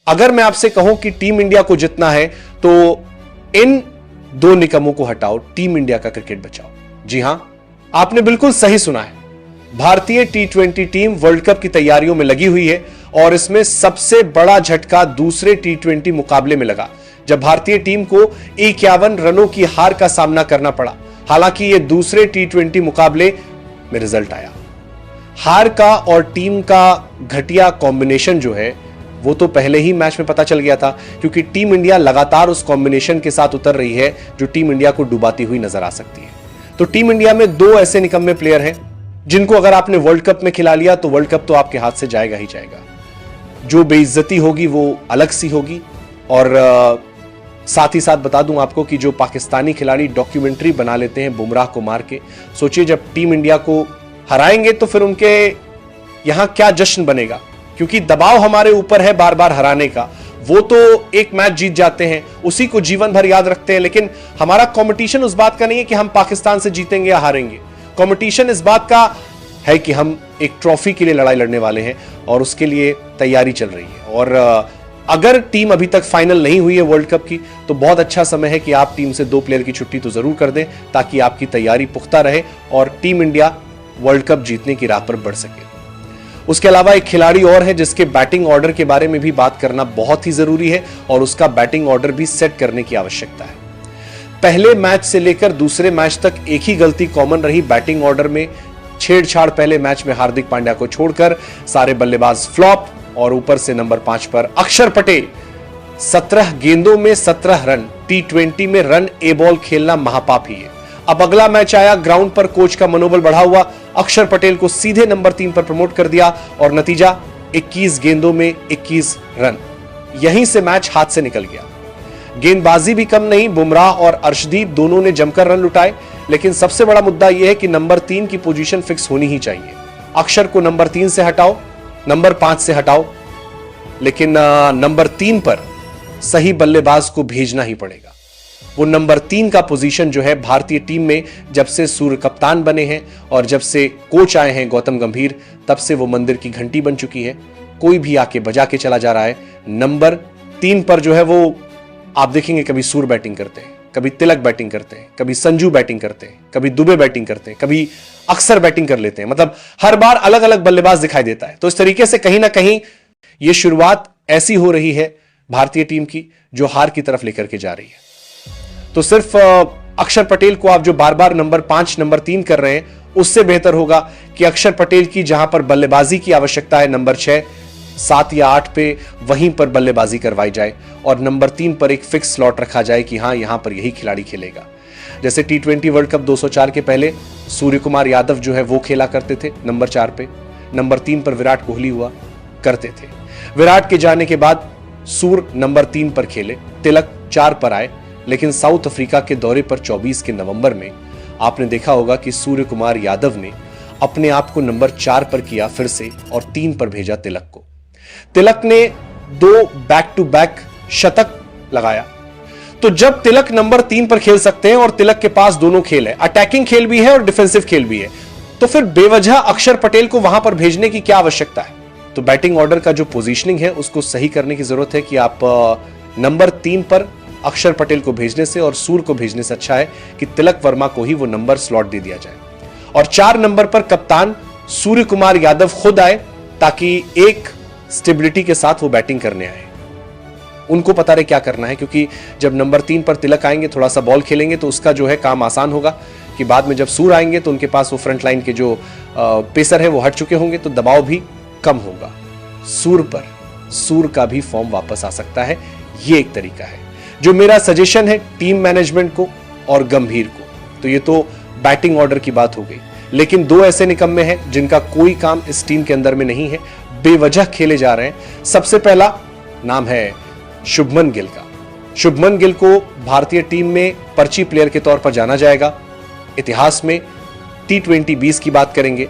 अगर मैं आपसे कहूं कि टीम इंडिया को जितना है तो इन दो निकमों को हटाओ, टीम इंडिया का क्रिकेट बचाओ। जी हां, आपने बिल्कुल सही सुना है। भारतीय टी20 टीम वर्ल्ड कप की तैयारियों में लगी हुई है और इसमें सबसे बड़ा झटका दूसरे टी20 मुकाबले में लगा, जब भारतीय टीम को 51 रनों की हार का सामना करना पड़ा। हालांकि यह दूसरे टी20 मुकाबले में रिजल्ट आया। हार का और टीम का घटिया कॉम्बिनेशन जो है वो तो पहले ही मैच में पता चल गया था, क्योंकि टीम इंडिया लगातार उस कॉम्बिनेशन के साथ उतर रही है जो टीम इंडिया को डुबाती हुई नजर आ सकती है। तो टीम इंडिया में दो ऐसे निकम्मे प्लेयर हैं जिनको अगर आपने वर्ल्ड कप में खिला लिया तो वर्ल्ड कप तो आपके हाथ से जाएगा ही जाएगा। जो बेइज्जती होगी वो अलग सी होगी। और साथ ही साथ बता दूं आपको कि जो पाकिस्तानी खिलाड़ी डॉक्यूमेंट्री बना लेते हैं बुमराह को मार के, सोचिए जब टीम इंडिया को हराएंगे तो फिर उनके यहां क्या जश्न बनेगा, क्योंकि दबाव हमारे ऊपर है बार बार हराने का। वो तो एक मैच जीत जाते हैं, उसी को जीवन भर याद रखते हैं, लेकिन हमारा कंपटीशन उस बात का नहीं है कि हम पाकिस्तान से जीतेंगे या हारेंगे। कंपटीशन इस बात का है कि हम एक ट्रॉफी के लिए लड़ाई लड़ने वाले हैं और उसके लिए तैयारी चल रही है। और अगर टीम अभी तक फाइनल नहीं हुई है वर्ल्ड कप की तो बहुत अच्छा समय है कि आप टीम से 2 प्लेयर की छुट्टी तो जरूर कर दें, ताकि आपकी तैयारी पुख्ता रहे और टीम इंडिया वर्ल्ड कप जीतने की राह पर बढ़ सके। उसके अलावा एक खिलाड़ी और है जिसके बैटिंग ऑर्डर के बारे में भी बात करना बहुत ही जरूरी है और उसका बैटिंग ऑर्डर भी सेट करने की आवश्यकता है। पहले मैच से लेकर दूसरे मैच तक एक ही गलती कॉमन रही, बैटिंग ऑर्डर में छेड़छाड़। पहले मैच में हार्दिक पांड्या को छोड़कर सारे बल्लेबाज फ्लॉप और ऊपर से नंबर 5 पर अक्षर पटेल 17 गेंदों में 17 रन। टी20 में रन ए बॉल खेलना महापाप ही है। अब अगला मैच आया, ग्राउंड पर कोच का मनोबल बढ़ा हुआ, अक्षर पटेल को सीधे नंबर 3 पर प्रमोट कर दिया और नतीजा 21 गेंदों में 21 रन। यहीं से मैच हाथ से निकल गया। गेंदबाजी भी कम नहीं, बुमराह और अर्शदीप दोनों ने जमकर रन लुटाए, लेकिन सबसे बड़ा मुद्दा यह है कि नंबर 3 की पोजीशन फिक्स होनी ही चाहिए। अक्षर को नंबर 3 से हटाओ, नंबर 5 से हटाओ, लेकिन नंबर 3 पर सही बल्लेबाज को भेजना ही पड़ेगा। वो नंबर 3 का पोजीशन जो है भारतीय टीम में जब से सूर्य कप्तान बने हैं और जब से कोच आए हैं गौतम गंभीर, तब से वो मंदिर की घंटी बन चुकी है। कोई भी आके बजा के चला जा रहा है। नंबर 3 पर जो है वो आप देखेंगे कभी सूर्य बैटिंग करते हैं, कभी तिलक बैटिंग करते हैं, कभी संजू बैटिंग करते हैं, कभी दुबे बैटिंग करते हैं, कभी अक्सर बैटिंग कर लेते हैं। मतलब हर बार अलग अलग बल्लेबाज दिखाई देता है। तो इस तरीके से कहीं ना कहीं यह शुरुआत ऐसी हो रही है भारतीय टीम की जो हार की तरफ लेकर के जा रही है। तो सिर्फ अक्षर पटेल को आप जो बार बार नंबर 5 नंबर 3 कर रहे हैं, उससे बेहतर होगा कि अक्षर पटेल की जहां पर बल्लेबाजी की आवश्यकता है नंबर 6, 7 या 8 पे वहीं पर बल्लेबाजी करवाई जाए और नंबर 3 पर एक फिक्स स्लॉट रखा जाए कि हां यहां पर यही खिलाड़ी खेलेगा। जैसे टी20 वर्ल्ड कप 204 के पहले सूर्य कुमार यादव जो है वो खेला करते थे नंबर 4 पे, नंबर 3 पर विराट कोहली हुआ करते थे। विराट के जाने के बाद सूर्य नंबर 3 पर खेले, तिलक 4 पर आए, लेकिन साउथ अफ्रीका के दौरे पर 24 के नवंबर में आपने देखा होगा कि सूर्य कुमार यादव ने अपने आप को नंबर 4 पर किया फिर से और 3 पर भेजा तिलक को। तिलक ने 2 बैक टू बैक शतक लगाया। तो जब तिलक नंबर 3 पर खेल सकते हैं और तिलक के पास दोनों खेल है, अटैकिंग खेल भी है और डिफेंसिव खेल भी है, तो फिर बेवजह अक्षर पटेल को वहां पर भेजने की क्या आवश्यकता है। तो बैटिंग ऑर्डर का जो पोजीशनिंग है उसको सही करने की जरूरत है कि आप नंबर 3 पर अक्षर पटेल को भेजने से और सूर्य को भेजने से अच्छा है कि तिलक वर्मा को ही वो नंबर स्लॉट दे दिया जाए और 4 नंबर पर कप्तान सूर्य कुमार यादव खुद आए, ताकि एक स्टेबिलिटी के साथ वो बैटिंग करने आए। उनको पता रहे क्या करना है, क्योंकि जब नंबर 3 पर तिलक आएंगे, थोड़ा सा बॉल खेलेंगे तो उसका जो है काम आसान होगा कि बाद में जब सूर्य आएंगे तो उनके पास वो फ्रंट लाइन के जो पेसर है वो हट चुके होंगे, तो दबाव भी कम होगा। सूर्य पर सूर्य का भी फॉर्म वापस आ सकता है। ये एक तरीका है। जो मेरा सजेशन है टीम मैनेजमेंट को और गंभीर को, तो ये तो बैटिंग ऑर्डर की बात हो गई, लेकिन 2 ऐसे निकम्मे हैं जिनका कोई काम इस टीम के अंदर में नहीं है, बेवजह खेले जा रहे हैं। सबसे पहला नाम है शुभमन गिल का। शुभमन गिल को भारतीय टीम में पर्ची प्लेयर के तौर पर जाना जाएगा। इतिहास में टी20 20 की बात करेंगे,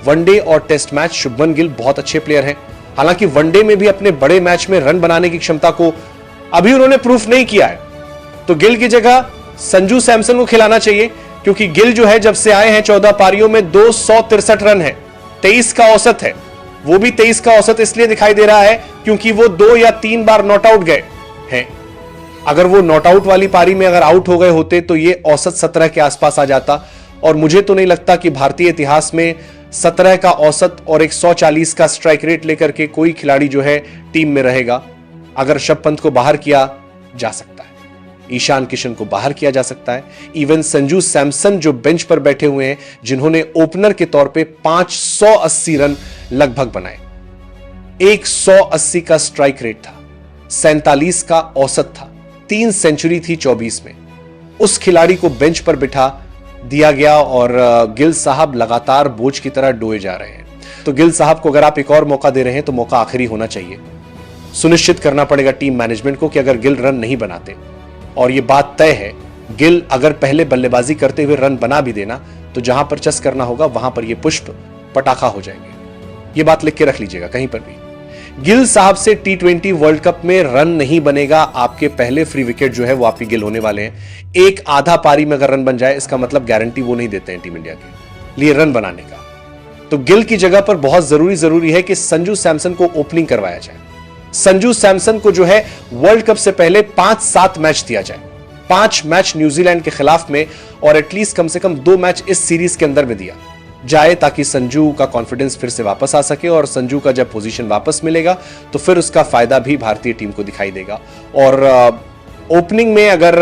वनडे और टेस्ट मैच शुभमन गिल बहुत अच्छे प्लेयर हैं। हालांकि वनडे में भी अपने बड़े मैच में रन बनाने की क्षमता को अभी उन्होंने प्रूफ नहीं किया है, तो गिल की जगह संजू सैमसन को खिलाना चाहिए, क्योंकि गिल जो है जब से आए हैं 14 पारियों में 263 रन है, 23 का औसत है। वो भी 23 का औसत इसलिए दिखाई दे रहा है क्योंकि वो 2 या 3 बार नॉट आउट गए हैं। अगर वो नॉट आउट वाली पारी में अगर आउट हो गए होते तो ये औसत 17 के आसपास आ जाता, और मुझे तो नहीं लगता कि भारतीय इतिहास में 17 का औसत और एक 140 का स्ट्राइक रेट लेकर के कोई खिलाड़ी जो है टीम में रहेगा। अगर ऋषभ पंत को बाहर किया जा सकता है, ईशान किशन को बाहर किया जा सकता है, इवन संजू सैमसन जो बेंच पर बैठे हुए हैं, जिन्होंने ओपनर के तौर पे 580 रन लगभग बनाए, 180 का स्ट्राइक रेट था, 47 का औसत था, 3 सेंचुरी थी 24 में, उस खिलाड़ी को बेंच पर बिठा दिया गया और गिल साहब लगातार बोझ की तरह डोए जा रहे हैं। तो गिल साहब को अगर आप एक और मौका दे रहे हैं तो मौका आखिरी होना चाहिए। सुनिश्चित करना पड़ेगा टीम मैनेजमेंट को कि अगर गिल रन नहीं बनाते, और यह बात तय है, गिल अगर पहले बल्लेबाजी करते हुए रन बना भी देना तो जहां पर चस करना होगा वहां पर यह पुष्प पटाखा हो जाएंगे। यह बात लिख के रख लीजिएगा कहीं पर भी। गिल साहब से T20 वर्ल्ड कप में रन नहीं बनेगा। आपके पहले फ्री विकेट जो है वो आपके गिल होने वाले हैं। एक आधा पारी में अगर रन बन जाए इसका मतलब गारंटी वो नहीं देते हैं टीम इंडिया के लिए रन बनाने का। तो गिल की जगह पर बहुत जरूरी है कि संजू सैमसन को ओपनिंग करवाया जाए। संजू सैमसन को जो है वर्ल्ड कप से पहले 5-7 मैच दिया जाए, 5 मैच न्यूजीलैंड के खिलाफ में, और एटलीस्ट कम से कम 2 मैच इस सीरीज के अंदर में दिया जाए ताकि संजू का कॉन्फिडेंस फिर से वापस आ सके, और संजू का जब पोजीशन वापस मिलेगा तो फिर उसका फायदा भी भारतीय टीम को दिखाई देगा। और ओपनिंग में अगर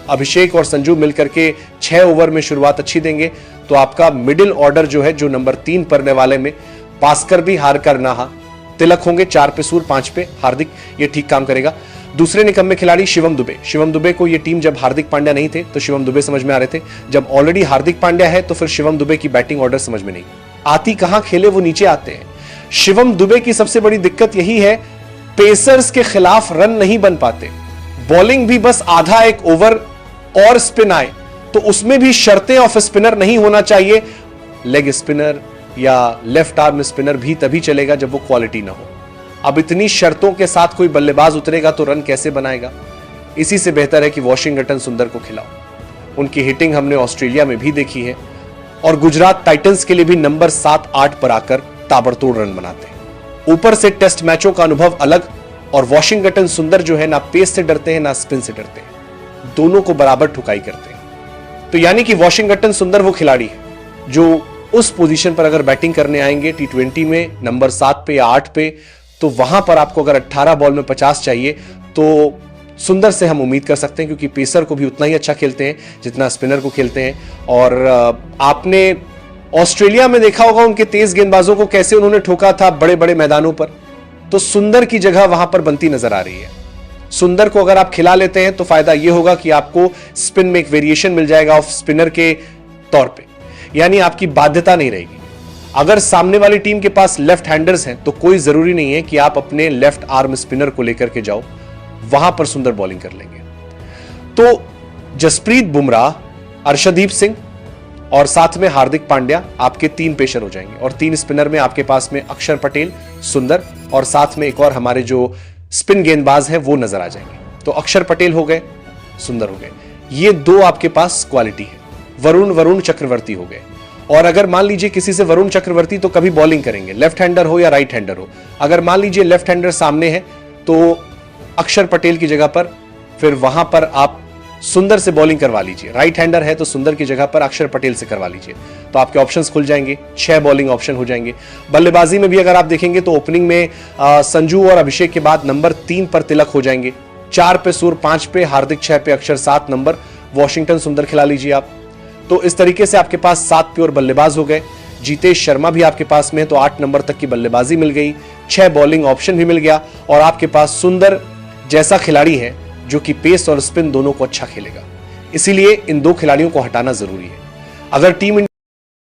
अभिषेक और संजू मिलकर के 6 ओवर में शुरुआत अच्छी देंगे तो आपका मिडिल ऑर्डर जो है, जो नंबर 3 पड़ने वाले में पास्कर भी हार कर ना, तिलक होंगे 4 पे सूर 5 पे हार्दिक, ये ठीक काम करेगा। दूसरे निकम्मे खिलाड़ी शिवम दुबे को ये टीम जब हार्दिक पांड्या नहीं थे तो शिवम दुबे समझ में आ रहे थे, जब ऑलरेडी हार्दिक पांड्या है तो फिर शिवम दुबे की बैटिंग ऑर्डर समझ में नहीं आती, कहां खेले वो नीचे आते हैं। शिवम दुबे की सबसे बड़ी दिक्कत यही है, पेसर्स के खिलाफ रन नहीं बन पाते, बॉलिंग भी बस आधा एक ओवर और स्पिन आए तो उसमें भी शर्तें ऑफ स्पिनर नहीं होना चाहिए। लेग स्पिनर या लेफ्ट आर्म स्पिनर भी तभी चलेगा जब वो क्वालिटी ना हो। अब इतनी शर्तों के साथ कोई बल्लेबाज उतरेगा तो रन कैसे बनाएगा? इसी से बेहतर है कि वॉशिंगटन सुंदर को खिलाओ। उनकी हिटिंग हमने ऑस्ट्रेलिया में भी देखी है, और गुजरात टाइटंस के लिए भी नंबर 7-8 पर आकर ताबड़तोड़ रन बनाते हैं। ऊपर से टेस्ट मैचों का अनुभव अलग, और वॉशिंगटन सुंदर जो है ना पेस से डरते हैं ना स्पिन से डरते हैं, दोनों को बराबर ठुकाई करते हैं। तो यानी कि वॉशिंगटन सुंदर वो खिलाड़ी है जो उस पोजीशन पर अगर बैटिंग करने आएंगे T20 में नंबर 7 पे या 8 पे, तो वहां पर आपको अगर 18 बॉल में 50 चाहिए तो सुंदर से हम उम्मीद कर सकते हैं, क्योंकि पेसर को भी उतना ही अच्छा खेलते हैं जितना स्पिनर को खेलते हैं। और आपने ऑस्ट्रेलिया में देखा होगा उनके तेज गेंदबाजों को कैसे उन्होंने ठोका था बड़े बड़े मैदानों पर, तो सुंदर की जगह वहां पर बनती नजर आ रही है। सुंदर को अगर आप खिला लेते हैं तो फायदा यह होगा कि आपको स्पिन में एक वेरिएशन मिल जाएगा ऑफ स्पिनर के तौर पे, यानी आपकी बाध्यता नहीं रहेगी। अगर सामने वाली टीम के पास लेफ्ट हैंडर्स हैं तो कोई जरूरी नहीं है कि आप अपने लेफ्ट आर्म स्पिनर को लेकर के जाओ, वहां पर सुंदर बॉलिंग कर लेंगे। तो जसप्रीत बुमराह, अर्शदीप सिंह और साथ में हार्दिक पांड्या आपके 3 पेशर हो जाएंगे, और 3 स्पिनर में आपके पास में अक्षर पटेल, सुंदर और साथ में एक और हमारे जो स्पिन गेंदबाज हैं वो नजर आ जाएंगे। तो अक्षर पटेल हो गए, सुंदर हो गए, ये 2 आपके पास क्वालिटी है। वरुण चक्रवर्ती हो गए, और अगर मान लीजिए किसी से वरुण चक्रवर्ती तो कभी बॉलिंग करेंगे, लेफ्ट हैंडर हो या राइट हैंडर हो। अगर मान लीजिए लेफ्ट हैंडर सामने है तो अक्षर पटेल की जगह पर फिर वहां पर आप सुंदर से बॉलिंग करवा लीजिए, राइट हैंडर है तो सुंदर की जगह पर अक्षर पटेल से करवा लीजिए, तो आपके ऑप्शंस खुल जाएंगे, 6 बॉलिंग ऑप्शन हो जाएंगे। बल्लेबाजी में भी अगर आप देखेंगे तो ओपनिंग में संजू और अभिषेक के बाद नंबर 3 पर तिलक हो जाएंगे, 4 पे सूर, 5 पे हार्दिक, 6 पे अक्षर, 7 नंबर वॉशिंगटन सुंदर खिला लीजिए आप। तो इस तरीके से आपके पास 7 प्योर बल्लेबाज हो गए। जीतेश शर्मा भी आपके पास में है तो 8 नंबर तक की बल्लेबाजी मिल गई, 6 बॉलिंग ऑप्शन भी मिल गया, और आपके पास सुंदर जैसा खिलाड़ी है जो कि पेस और स्पिन दोनों को अच्छा खेलेगा। इसीलिए इन 2 खिलाड़ियों को हटाना जरूरी है। अगर टीम